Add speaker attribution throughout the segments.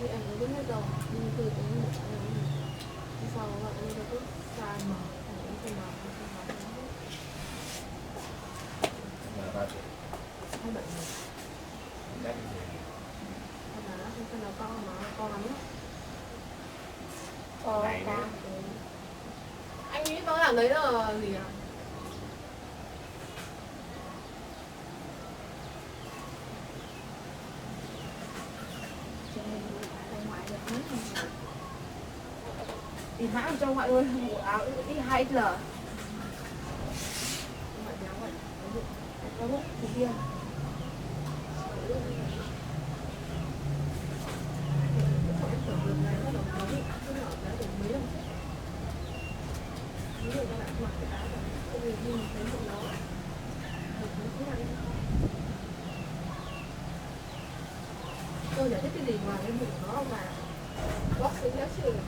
Speaker 1: Thì anh ấy biết rồi, nhưng từ cái một sau là anh ấy cứ sai mà anh ấy sẽ làm
Speaker 2: Là bao nhiêu?
Speaker 1: hai bệnh này.
Speaker 2: Đấy thì
Speaker 1: Thật là nó không nào con mà con lắm.
Speaker 2: này nữa.
Speaker 1: Anh nghĩ nó làm đấy là gì à?
Speaker 3: Đi mãi cho ngoại ơi, bộ áo đi 2XL. Ngoại béo vậy. Có bụng thì kia.
Speaker 1: Tôi giải thích cái gì ngoài cái bụng nó mà bác sĩ đã chịu được.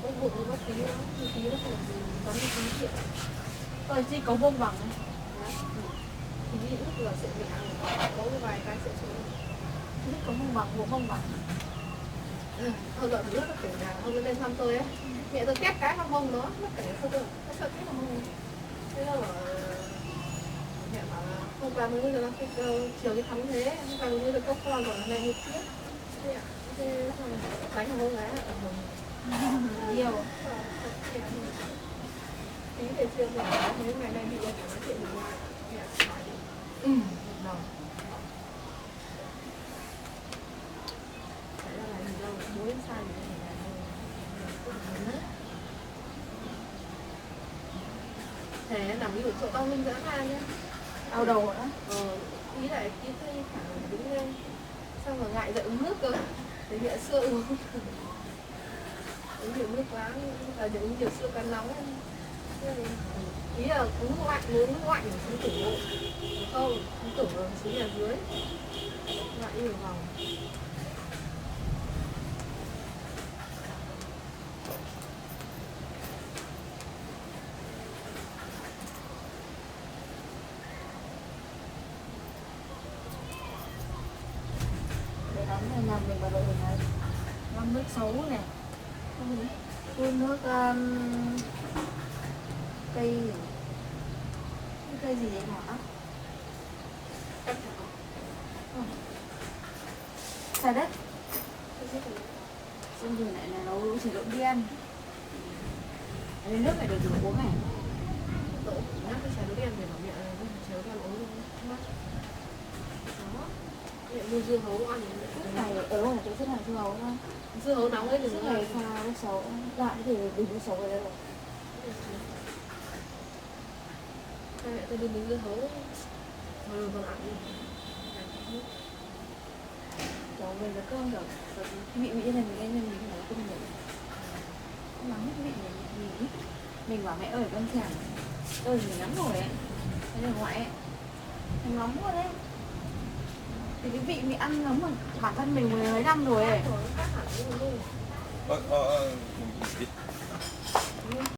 Speaker 1: Cái bụng của bác sĩ nó chi phí nó phải tốn 8 triệu.
Speaker 3: Tôi chỉ có bông bằng.
Speaker 1: Thì như lúc là sẽ bị có cái vài cái sẽ xuống.
Speaker 3: Chỉ có bông bằng, bộ bông bằng.
Speaker 1: Hôm rồi lúc nó kể là hôm lên thăm tôi ấy, mẹ tôi test cái vào mông nó kể không được, nó sợ test vào mông. Thế là mẹ bảo là hôm qua mới giờ chiều đi thăm thế, hôm qua mới được cấp con rồi này một tiết. Thế ạ, thế xong đánh vào mông gái ở mông.
Speaker 3: Nhiều.
Speaker 1: Tí để chưa rồi, thế ngày nay bị nói chuyện với nhau.
Speaker 3: Đầu.
Speaker 1: Thế là làm gì đâu, bố em sai gì để làm đâu. Thế nằm ở chỗ tao lưng dã man nhá.
Speaker 3: Đau đầu nữa.
Speaker 1: Ý là cái thẳng đứng lên. Xong rồi ngại dậy uống nước cơ. Thế mẹ xưa uống nhiều nước quá, uống nhiều sữa cắn nóng. Ý là uống lạnh, uống nước lạnh ở xuống tủ. Không, xuống tủ rồi xuống nhà dưới. Lại nhiều vòng.
Speaker 3: Để đóng này làm mình vào đội hình này. Ngâm nước xấu này. Phun nước cây gì vậy hả? Xài đất. Xong rồi lại là nấu chỉ đậu đen. Lấy nước này để rửa uống này.
Speaker 1: Đổ nhắc cái chén đỗ đen để bảo mẹ chén đỗ đen uống luôn. Đó. Mẹ mua dưa hấu ăn.
Speaker 3: Cái này là tôi rất là dưa hấu thôi.
Speaker 1: Dưa hấu nóng lên
Speaker 3: Cái
Speaker 1: đừng
Speaker 3: này pha nước xấu. Dạ thì bình nước xấu ở đây rồi.
Speaker 1: Hai mẹ tôi đi miếng dưa hấu. Rồi còn ăn đi.
Speaker 3: Cháu về là cơm rồi. Vị như này mình nên mình nói cơm rồi. Không nắm hết vị này. Mình bảo mẹ ơi con chàng. Tôi thì mình nắm rồi ấy. Thế là ngoại ấy. Mình nóng luôn đấy. Thì cái vị mình ăn nóng mà bản thân mình mười mấy năm rồi ấy.
Speaker 1: Khác hẳn luôn.
Speaker 2: đi.